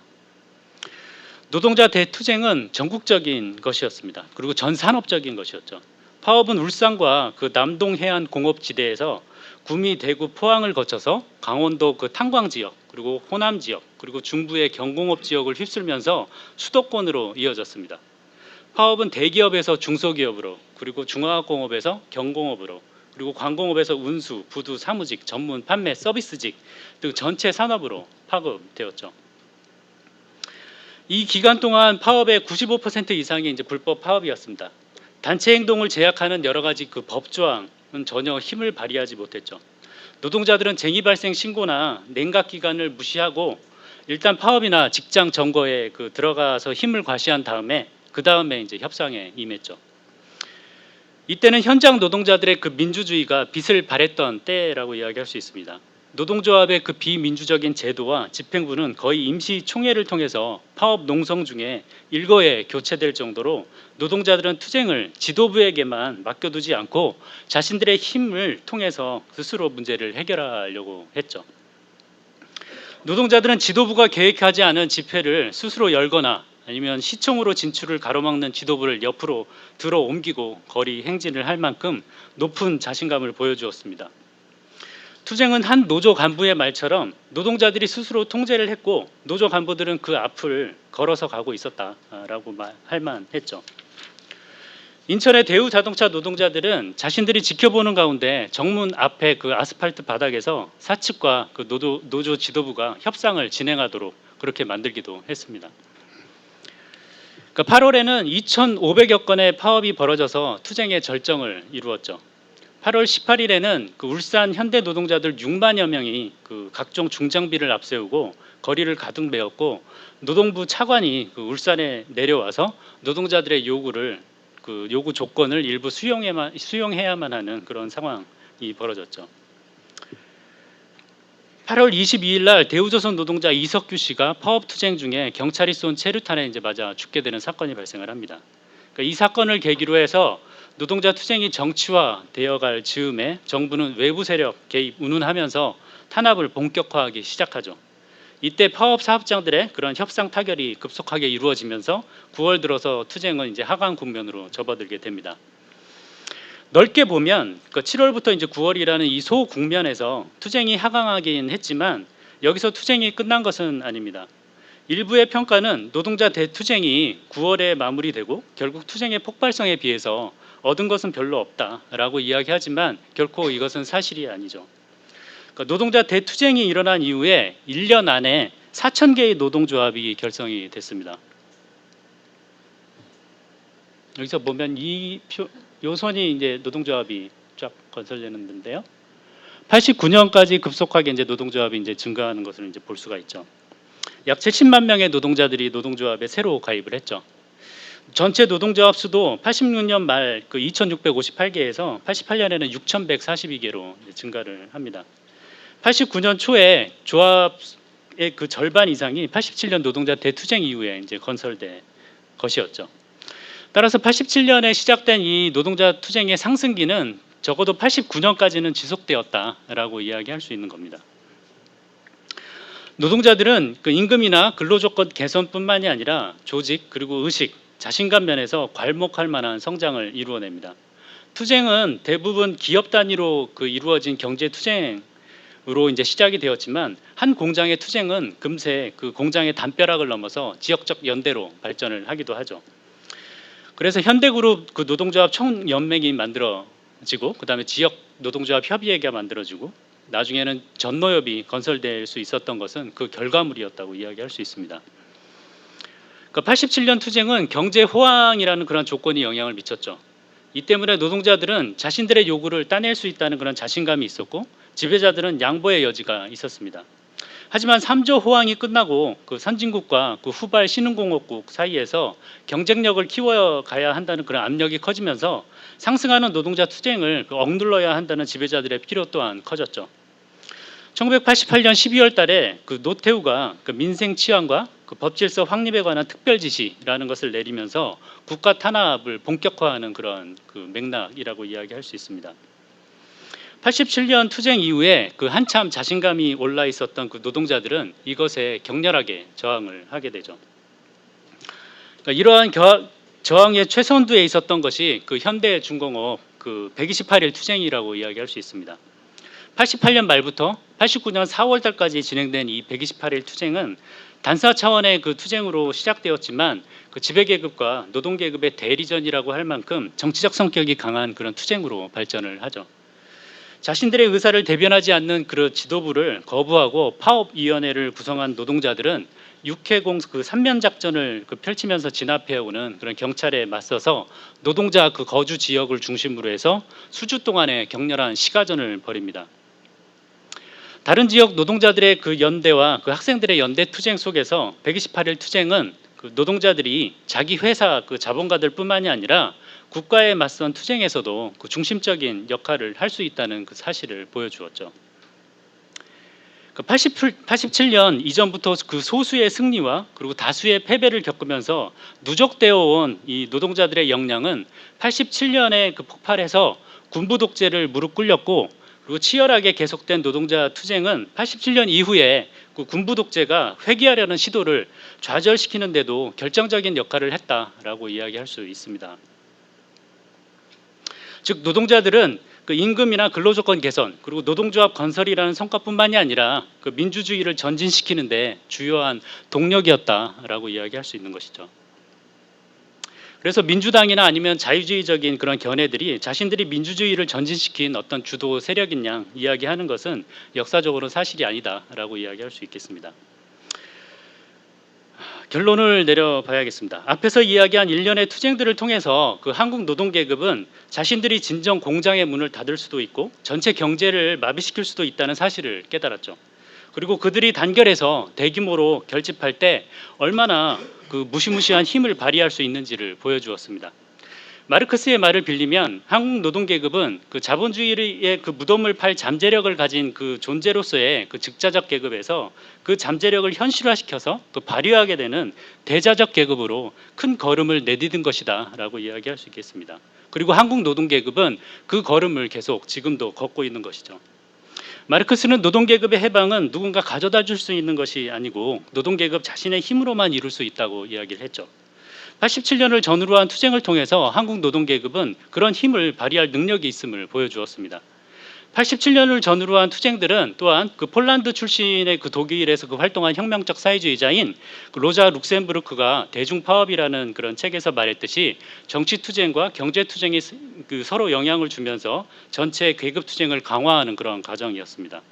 노동자 대투쟁은 전국적인 것이었습니다. 그리고 전 산업적인 것이었죠. 파업은 울산과 그 남동 해안 공업지대에서 구미, 대구, 포항을 거쳐서 강원도 그 탄광 지역, 그리고 호남 지역, 그리고 중부의 경공업 지역을 휩쓸면서 수도권으로 이어졌습니다. 파업은 대기업에서 중소기업으로, 그리고 중화학공업에서 경공업으로, 그리고 광공업에서 운수, 부두, 사무직, 전문, 판매, 서비스직 등 전체 산업으로 파급되었죠. 이 기간 동안 파업의 95% 이상이 이제 불법 파업이었습니다. 단체 행동을 제약하는 여러 가지 그 법조항은 전혀 힘을 발휘하지 못했죠. 노동자들은 쟁의 발생 신고나 냉각 기간을 무시하고 일단 파업이나 직장 점거에 그 들어가서 힘을 과시한 다음에 그 다음에 이제 협상에 임했죠. 이때는 현장 노동자들의 그 민주주의가 빛을 발했던 때라고 이야기할 수 있습니다. 노동조합의 그 비민주적인 제도와 집행부는 거의 임시 총회를 통해서 파업 농성 중에 일거에 교체될 정도로 노동자들은 투쟁을 지도부에게만 맡겨두지 않고 자신들의 힘을 통해서 스스로 문제를 해결하려고 했죠. 노동자들은 지도부가 계획하지 않은 집회를 스스로 열거나 아니면 시청으로 진출을 가로막는 지도부를 옆으로 들어 옮기고 거리 행진을 할 만큼 높은 자신감을 보여주었습니다. 투쟁은 한 노조 간부의 말처럼 노동자들이 스스로 통제를 했고 노조 간부들은 그 앞을 걸어서 가고 있었다라고 할 만했죠. 인천의 대우자동차 노동자들은 자신들이 지켜보는 가운데 정문 앞에 그 아스팔트 바닥에서 사측과 그 노조 지도부가 협상을 진행하도록 그렇게 만들기도 했습니다. 그러니까 8월에는 2,500여 건의 파업이 벌어져서 투쟁의 절정을 이루었죠. 8월 18일에는 그 울산 현대 노동자들 6만여 명이 그 각종 중장비를 앞세우고 거리를 가득 메웠고 노동부 차관이 그 울산에 내려와서 노동자들의 그 요구 조건을 일부 수용해야만 하는 그런 상황이 벌어졌죠. 8월 22일 날 대우조선 노동자 이석규 씨가 파업 투쟁 중에 경찰이 쏜 체류탄에 이제 맞아 죽게 되는 사건이 발생을 합니다. 그러니까 이 사건을 계기로 해서 노동자 투쟁이 정치화되어갈 즈음에 정부는 외부 세력 개입 운운하면서 탄압을 본격화하기 시작하죠. 이때 파업 사업장들의 그런 협상 타결이 급속하게 이루어지면서 9월 들어서 투쟁은 이제 하강 국면으로 접어들게 됩니다. 넓게 보면 그 7월부터 이제 9월이라는 이 소 국면에서 투쟁이 하강하긴 했지만 여기서 투쟁이 끝난 것은 아닙니다. 일부의 평가는 노동자 대투쟁이 9월에 마무리되고 결국 투쟁의 폭발성에 비해서 얻은 것은 별로 없다라고 이야기하지만 결코 이것은 사실이 아니죠. 그러니까 노동자 대투쟁이 일어난 이후에 1년 안에 4,000개의 노동조합이 결성이 됐습니다. 여기서 보면 요 선이 이제 노동조합이 쫙 건설되는 데인데요. 89년까지 급속하게 이제 노동조합이 이제 증가하는 것을 이제 볼 수가 있죠. 약 70만 명의 노동자들이 노동조합에 새로 가입을 했죠. 전체 노동조합 수도 86년 말 그 2,658개에서 88년에는 6,142개로 증가를 합니다. 89년 초에 조합의 그 절반 이상이 87년 노동자 대투쟁 이후에 이제 건설된 것이었죠. 따라서 87년에 시작된 이 노동자 투쟁의 상승기는 적어도 89년까지는 지속되었다라고 이야기할 수 있는 겁니다. 노동자들은 그 임금이나 근로조건 개선뿐만이 아니라 조직 그리고 의식, 자신감 면에서 괄목할 만한 성장을 이루어냅니다. 투쟁은 대부분 기업 단위로 그 이루어진 경제 투쟁으로 이제 시작이 되었지만 한 공장의 투쟁은 금세 그 공장의 담벼락을 넘어서 지역적 연대로 발전을 하기도 하죠. 그래서 현대그룹 그 노동조합 총연맹이 만들어지고 그다음에 지역 노동조합 협의회가 만들어지고 나중에는 전노협이 건설될 수 있었던 것은 그 결과물이었다고 이야기할 수 있습니다. 그러니까 87년 투쟁은 경제 호황이라는 그런 조건이 영향을 미쳤죠. 이 때문에 노동자들은 자신들의 요구를 따낼 수 있다는 그런 자신감이 있었고 지배자들은 양보의 여지가 있었습니다. 하지만 3조 호황이 끝나고 그 선진국과 그 후발 신흥공업국 사이에서 경쟁력을 키워가야 한다는 그런 압력이 커지면서 상승하는 노동자 투쟁을 억눌러야 한다는 지배자들의 필요 또한 커졌죠. 1988년 12월 달에 그 노태우가 그 민생 치안과 그 법질서 확립에 관한 특별 지시라는 것을 내리면서 국가 탄압을 본격화하는 그런 그 맥락이라고 이야기할 수 있습니다. 87년 투쟁 이후에 그 한참 자신감이 올라 있었던 그 노동자들은 이것에 격렬하게 저항을 하게 되죠. 그러니까 이러한 저항의 최선두에 있었던 것이 그 현대중공업 그 128일 투쟁이라고 이야기할 수 있습니다. 88년 말부터 89년 4월 달까지 진행된 이 128일 투쟁은 단사 차원의 그 투쟁으로 시작되었지만 그 지배계급과 노동계급의 대리전이라고 할 만큼 정치적 성격이 강한 그런 투쟁으로 발전을 하죠. 자신들의 의사를 대변하지 않는 그 지도부를 거부하고 파업위원회를 구성한 노동자들은 육해공 그 삼면 작전을 그 펼치면서 진압해오는 그런 경찰에 맞서서 노동자 그 거주 지역을 중심으로 해서 수주 동안의 격렬한 시가전을 벌입니다. 다른 지역 노동자들의 그 연대와 그 학생들의 연대 투쟁 속에서 128일 투쟁은 그 노동자들이 자기 회사 그 자본가들뿐만이 아니라 국가에 맞선 투쟁에서도 그 중심적인 역할을 할 수 있다는 그 사실을 보여주었죠. 그 87년 이전부터 그 소수의 승리와 그리고 다수의 패배를 겪으면서 누적되어 온 이 노동자들의 역량은 87년에 그 폭발해서 군부 독재를 무릎 꿇렸고, 그리고 치열하게 계속된 노동자 투쟁은 87년 이후에 그 군부 독재가 회귀하려는 시도를 좌절시키는데도 결정적인 역할을 했다라고 이야기할 수 있습니다. 즉 노동자들은 그 임금이나 근로조건 개선 그리고 노동조합 건설이라는 성과뿐만이 아니라 그 민주주의를 전진시키는데 주요한 동력이었다라고 이야기할 수 있는 것이죠. 그래서 민주당이나 아니면 자유주의적인 그런 견해들이 자신들이 민주주의를 전진시킨 어떤 주도 세력인 양 이야기하는 것은 역사적으로 사실이 아니다라고 이야기할 수 있겠습니다. 결론을 내려봐야겠습니다. 앞에서 이야기한 일련의 투쟁들을 통해서 그 한국 노동계급은 자신들이 진정 공장의 문을 닫을 수도 있고 전체 경제를 마비시킬 수도 있다는 사실을 깨달았죠. 그리고 그들이 단결해서 대규모로 결집할 때 얼마나 그 무시무시한 힘을 발휘할 수 있는지를 보여주었습니다. 마르크스의 말을 빌리면 한국 노동계급은 그 자본주의의 그 무덤을 팔 잠재력을 가진 그 존재로서의 그 즉자적 계급에서 그 잠재력을 현실화시켜서 또 발휘하게 되는 대자적 계급으로 큰 걸음을 내디딘 것이다라고 이야기할 수 있겠습니다. 그리고 한국 노동계급은 그 걸음을 계속 지금도 걷고 있는 것이죠. 마르크스는 노동계급의 해방은 누군가 가져다 줄 수 있는 것이 아니고 노동계급 자신의 힘으로만 이룰 수 있다고 이야기를 했죠. 87년을 전후로 한 투쟁을 통해서 한국 노동계급은 그런 힘을 발휘할 능력이 있음을 보여주었습니다. 87년을 전후로 한 투쟁들은 또한 그 폴란드 출신의 그 독일에서 그 활동한 혁명적 사회주의자인 그 로자 룩셈부르크가 대중파업이라는 그런 책에서 말했듯이 정치 투쟁과 경제 투쟁이 그 서로 영향을 주면서 전체 계급 투쟁을 강화하는 그런 과정이었습니다.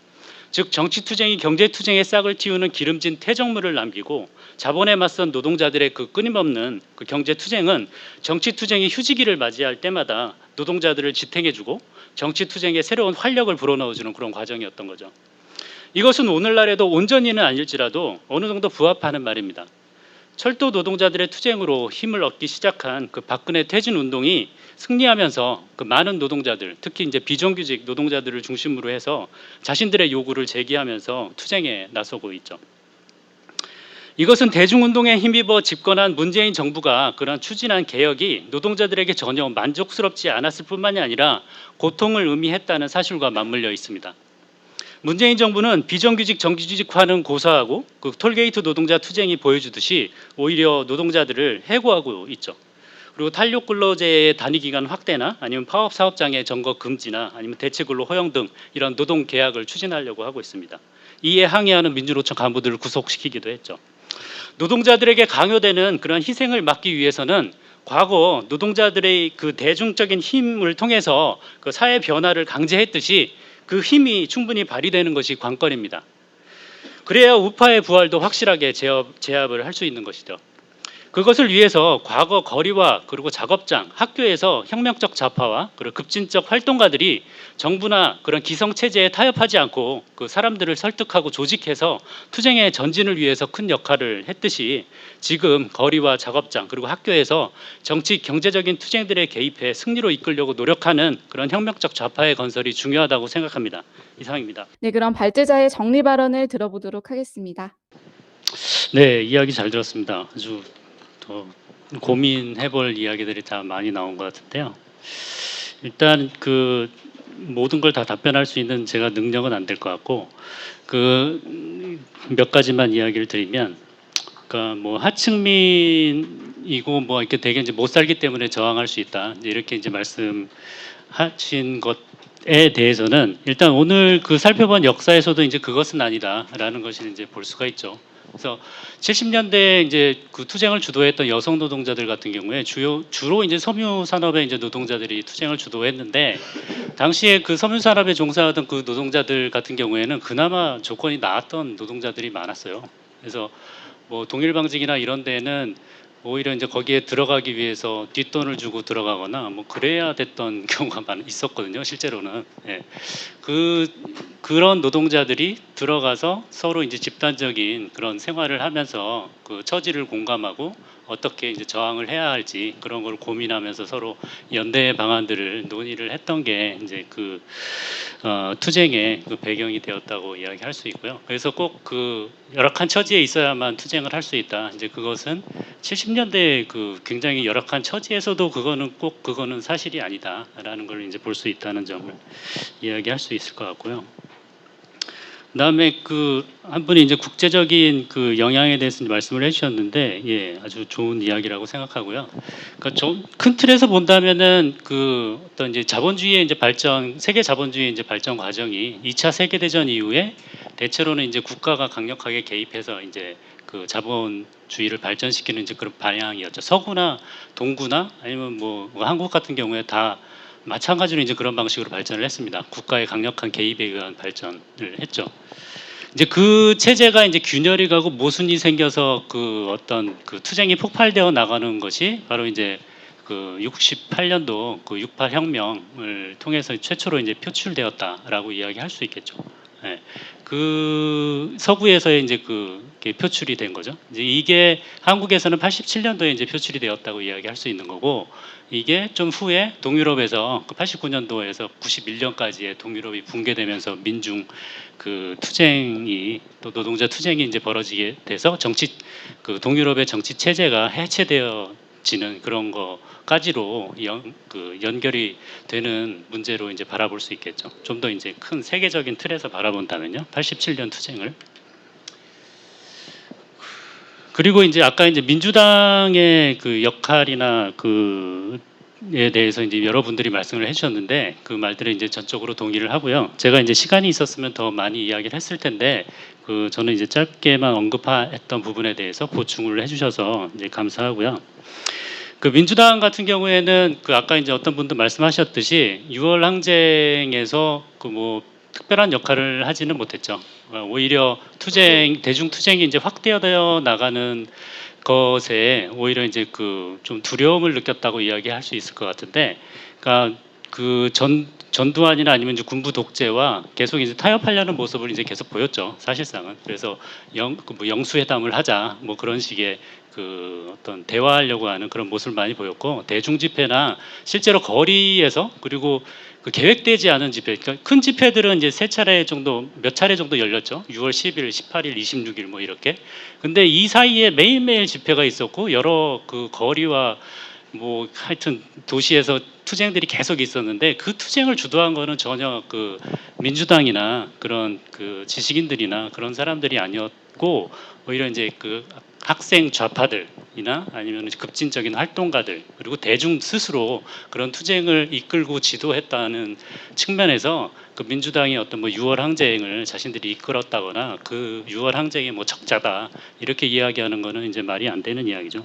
즉 정치 투쟁이 경제 투쟁의 싹을 틔우는 기름진 퇴적물을 남기고 자본에 맞선 노동자들의 그 끊임없는 그 경제 투쟁은 정치 투쟁이 휴지기를 맞이할 때마다 노동자들을 지탱해주고 정치 투쟁에 새로운 활력을 불어넣어주는 그런 과정이었던 거죠. 이것은 오늘날에도 온전히는 아닐지라도 어느 정도 부합하는 말입니다. 철도 노동자들의 투쟁으로 힘을 얻기 시작한 그 박근혜 퇴진 운동이 승리하면서 그 많은 노동자들, 특히 이제 비정규직 노동자들을 중심으로 해서 자신들의 요구를 제기하면서 투쟁에 나서고 있죠. 이것은 대중운동에 힘입어 집권한 문재인 정부가 그런 추진한 개혁이 노동자들에게 전혀 만족스럽지 않았을 뿐만이 아니라 고통을 의미했다는 사실과 맞물려 있습니다. 문재인 정부는 비정규직 정규직화는 고사하고 그 톨게이트 노동자 투쟁이 보여주듯이 오히려 노동자들을 해고하고 있죠. 그리고 탄력 근로제의 단위 기간 확대나 아니면 파업 사업장의 점거 금지나 아니면 대체 근로 허용 등 이런 노동 계약을 추진하려고 하고 있습니다. 이에 항의하는 민주노총 간부들을 구속시키기도 했죠. 노동자들에게 강요되는 그런 희생을 막기 위해서는 과거 노동자들의 그 대중적인 힘을 통해서 그 사회 변화를 강제했듯이 그 힘이 충분히 발휘되는 것이 관건입니다. 그래야 우파의 부활도 확실하게 제압을 할 수 있는 것이죠. 그것을 위해서 과거 거리와 그리고 작업장, 학교에서 혁명적 좌파와 그리고 급진적 활동가들이 정부나 그런 기성 체제에 타협하지 않고 그 사람들을 설득하고 조직해서 투쟁의 전진을 위해서 큰 역할을 했듯이 지금 거리와 작업장 그리고 학교에서 정치 경제적인 투쟁들에 개입해 승리로 이끌려고 노력하는 그런 혁명적 좌파의 건설이 중요하다고 생각합니다. 이상입니다. 네, 그럼 발제자의 정리 발언을 들어보도록 하겠습니다. 네, 이야기 잘 들었습니다. 아주 더 고민해볼 이야기들이 다 많이 나온 것 같은데요. 일단 그 모든 걸 다 답변할 수 있는 제가 능력은 안 될 것 같고 그 몇 가지만 이야기를 드리면 그러니까 뭐 하층민이고 뭐 이렇게 되게 이제 못 살기 때문에 저항할 수 있다 이제 이렇게 이제 말씀하신 것에 대해서는 일단 오늘 그 살펴본 역사에서도 이제 그것은 아니다라는 것을 이제 볼 수가 있죠. 그래서 70년대 이제 그 투쟁을 주도했던 여성 노동자들 같은 경우에 주로 이제 섬유 산업의 이제 노동자들이 투쟁을 주도했는데 당시에 그 섬유 산업에 종사하던 그 노동자들 같은 경우에는 그나마 조건이 나았던 노동자들이 많았어요. 그래서 뭐 동일방직이나 이런 데는 오히려 이제 거기에 들어가기 위해서 뒷돈을 주고 들어가거나 뭐 그래야 됐던 경우가 있었거든요. 실제로는. 예. 그런 노동자들이 들어가서 서로 이제 집단적인 그런 생활을 하면서 그 처지를 공감하고 어떻게 이제 저항을 해야 할지 그런 걸 고민하면서 서로 연대 방안들을 논의를 했던 게 이제 그 투쟁의 그 배경이 되었다고 이야기할 수 있고요. 그래서 꼭 그 열악한 처지에 있어야만 투쟁을 할 수 있다. 이제 그것은 70년대 그 굉장히 열악한 처지에서도 그거는 사실이 아니다라는 걸 이제 볼 수 있다는 점을 이야기할 수 있을 것 같고요. 그다음에 그 한 분이 이제 국제적인 그 영향에 대해서 말씀을 해주셨는데, 예, 아주 좋은 이야기라고 생각하고요. 그러니까 좀 큰 틀에서 본다면은 그 어떤 이제 자본주의의 이제 발전, 세계 자본주의의 이제 발전 과정이 2차 세계 대전 이후에 대체로는 이제 국가가 강력하게 개입해서 이제 그 자본주의를 발전시키는 이제 그런 방향이었죠. 서구나 동구나 아니면 뭐 한국 같은 경우에 다 마찬가지로 이제 그런 방식으로 발전을 했습니다. 국가의 강력한 개입에 의한 발전을 했죠. 이제 그 체제가 이제 균열이 가고 모순이 생겨서 그 어떤 그 투쟁이 폭발되어 나가는 것이 바로 이제 그 68년도 그 68 혁명을 통해서 최초로 이제 표출되었다라고 이야기할 수 있겠죠. 예. 그 서구에서의 이제 그게 표출이 된 거죠. 이제 이게 한국에서는 87년도에 이제 표출이 되었다고 이야기할 수 있는 거고 이게 좀 후에 동유럽에서 그 89년도에서 91년까지의 동유럽이 붕괴되면서 민중 그 투쟁이 또 노동자 투쟁이 이제 벌어지게 돼서 그 동유럽의 정치 체제가 해체되어지는 그런 거까지로 연결이 되는 문제로 이제 바라볼 수 있겠죠. 좀 더 이제 큰 세계적인 틀에서 바라본다면요. 87년 투쟁을. 그리고 이제 아까 이제 민주당의 그 역할이나 그에 대해서 이제 여러분들이 말씀을 해주셨는데 그 말들에 이제 전적으로 동의를 하고요. 제가 이제 시간이 있었으면 더 많이 이야기를 했을 텐데 저는 이제 짧게만 언급했던 부분에 대해서 보충을 해주셔서 이제 감사하고요. 그 민주당 같은 경우에는 그 아까 이제 어떤 분도 말씀하셨듯이 6월 항쟁에서 그 뭐 특별한 역할을 하지는 못했죠. 오히려 대중 투쟁이 이제 확대되어 나가는 것에 오히려 이제 그 좀 두려움을 느꼈다고 이야기할 수 있을 것 같은데, 그러니까 그 전두환이나 아니면 이제 군부 독재와 계속 이제 타협하려는 모습을 이제 계속 보였죠. 사실상은. 그래서 뭐 영수회담을 하자 뭐 그런 식의 그 어떤 대화하려고 하는 그런 모습을 많이 보였고 대중 집회나 실제로 거리에서 그리고 그 계획되지 않은 집회, 그러니까 큰 집회들은 이제 몇 차례 정도 열렸죠. 6월 10일, 18일, 26일 뭐 이렇게. 근데 이 사이에 매일매일 집회가 있었고 여러 그 거리와 뭐 하여튼 도시에서 투쟁들이 계속 있었는데 그 투쟁을 주도한 거는 전혀 그 민주당이나 그런 그 지식인들이나 그런 사람들이 아니었고 오히려 이제 그 학생 좌파들이나 아니면 급진적인 활동가들 그리고 대중 스스로 그런 투쟁을 이끌고 지도했다는 측면에서 그 민주당이 어떤 뭐 6월 항쟁을 자신들이 이끌었다거나 그 6월 항쟁의 뭐 적자다 이렇게 이야기하는 거는 이제 말이 안 되는 이야기죠.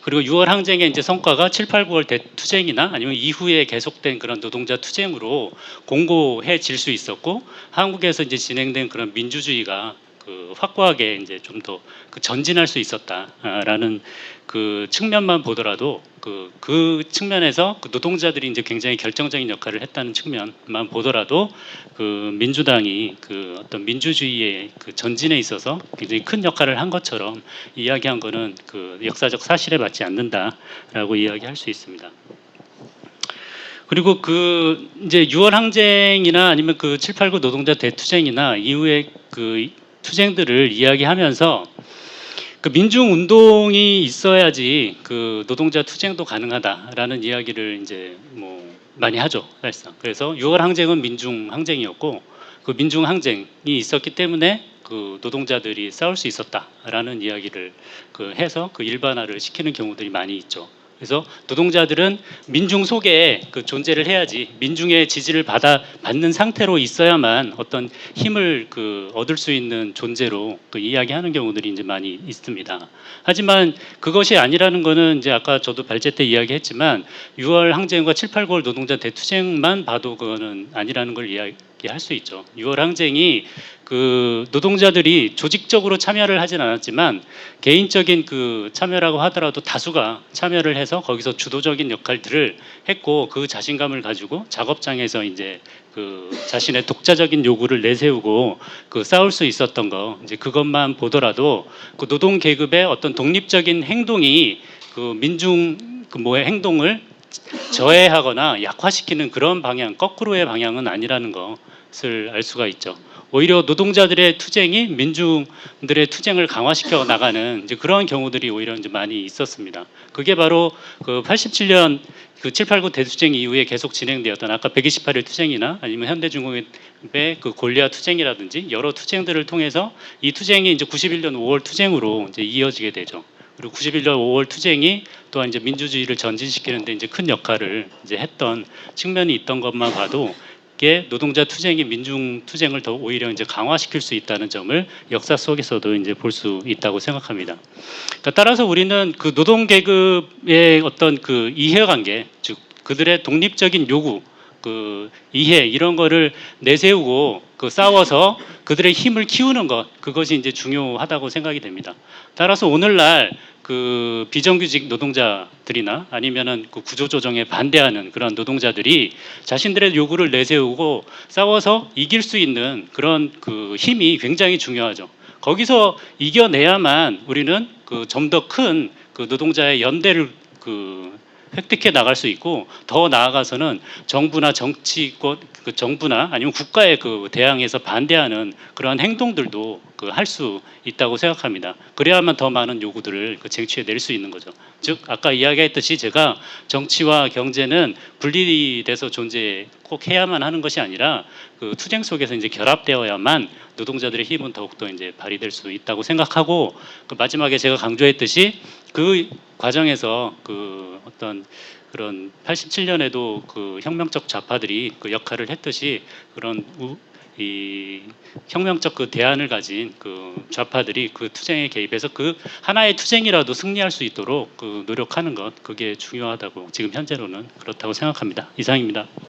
그리고 6월 항쟁의 이제 성과가 7, 8, 9월 대투쟁이나 아니면 이후에 계속된 그런 노동자 투쟁으로 공고해질 수 있었고 한국에서 이제 진행된 그런 민주주의가 그 확고하게 이제 좀 더 그 전진할 수 있었다라는 그 측면만 보더라도 그 측면에서 그 노동자들이 이제 굉장히 결정적인 역할을 했다는 측면만 보더라도 그 민주당이 그 어떤 민주주의의 그 전진에 있어서 굉장히 큰 역할을 한 것처럼 이야기한 거는 그 역사적 사실에 맞지 않는다라고 이야기할 수 있습니다. 그리고 그 이제 6월 항쟁이나 아니면 그 7, 8, 9 노동자 대투쟁이나 이후에 그 투쟁들을 이야기하면서 그 민중 운동이 있어야지 그 노동자 투쟁도 가능하다라는 이야기를 이제 뭐 많이 하죠, 사실상. 그래서 6월 항쟁은 민중 항쟁이었고 그 민중 항쟁이 있었기 때문에 그 노동자들이 싸울 수 있었다라는 이야기를 해서 그 일반화를 시키는 경우들이 많이 있죠. 그래서 노동자들은 민중 속에 그 존재를 해야지 민중의 지지를 받는 상태로 있어야만 어떤 힘을 얻을 수 있는 존재로 이야기하는 경우들이 이제 많이 있습니다. 하지만 그것이 아니라는 거는 이제 아까 저도 발제 때 이야기했지만 6월 항쟁과 7, 8, 9월 노동자 대투쟁만 봐도 그거는 아니라는 걸 이야기할 수 있죠. 6월 항쟁이 그 노동자들이 조직적으로 참여를 하진 않았지만 개인적인 그 참여라고 하더라도 다수가 참여를 해서 거기서 주도적인 역할들을 했고 그 자신감을 가지고 작업장에서 이제 그 자신의 독자적인 요구를 내세우고 그 싸울 수 있었던 거 이제 그것만 보더라도 그 노동 계급의 어떤 독립적인 행동이 그 민중 그 뭐의 행동을 저해하거나 약화시키는 그런 방향, 거꾸로의 방향은 아니라는 것을 알 수가 있죠. 오히려 노동자들의 투쟁이 민중들의 투쟁을 강화시켜 나가는 이제 그런 경우들이 오히려 이제 많이 있었습니다. 그게 바로 그 87년 그 789 대투쟁 이후에 계속 진행되었던 아까 128일 투쟁이나 아니면 현대중공업의 그 골리앗 투쟁이라든지 여러 투쟁들을 통해서 이 투쟁이 이제 91년 5월 투쟁으로 이제 이어지게 되죠. 그리고 91년 5월 투쟁이 또한 이제 민주주의를 전진시키는데 이제 큰 역할을 이제 했던 측면이 있던 것만 봐도 이게 노동자 투쟁이 민중 투쟁을 더 오히려 이제 강화시킬 수 있다는 점을 역사 속에서도 이제 볼 수 있다고 생각합니다. 그러니까 따라서 우리는 그 노동 계급의 어떤 그 이해관계, 즉 그들의 독립적인 요구, 그 이해 이런 거를 내세우고 그 싸워서 그들의 힘을 키우는 것 그것이 이제 중요하다고 생각이 됩니다. 따라서 오늘날 그 비정규직 노동자들이나 아니면은 그 구조조정에 반대하는 그런 노동자들이 자신들의 요구를 내세우고 싸워서 이길 수 있는 그런 그 힘이 굉장히 중요하죠. 거기서 이겨내야만 우리는 그 좀 더 큰 그 노동자의 연대를 획득해 나갈 수 있고 더 나아가서는 정부나 정치권 그 정부나 아니면 국가에 그 대항해서 반대하는 그러한 행동들도 그 할 수 있다고 생각합니다. 그래야만 더 많은 요구들을 그 쟁취해 낼 수 있는 거죠. 즉 아까 이야기했듯이 제가 정치와 경제는 분리돼서 존재 꼭 해야만 하는 것이 아니라 그 투쟁 속에서 이제 결합되어야만 노동자들의 힘은 더욱더 이제 발휘될 수 있다고 생각하고 그 마지막에 제가 강조했듯이 그 과정에서 그 어떤 그런 87년에도 그 혁명적 좌파들이 그 역할을 했듯이 그런 이 혁명적 그 대안을 가진 그 좌파들이 그 투쟁에 개입해서 그 하나의 투쟁이라도 승리할 수 있도록 그 노력하는 것 그게 중요하다고 지금 현재로는 그렇다고 생각합니다. 이상입니다.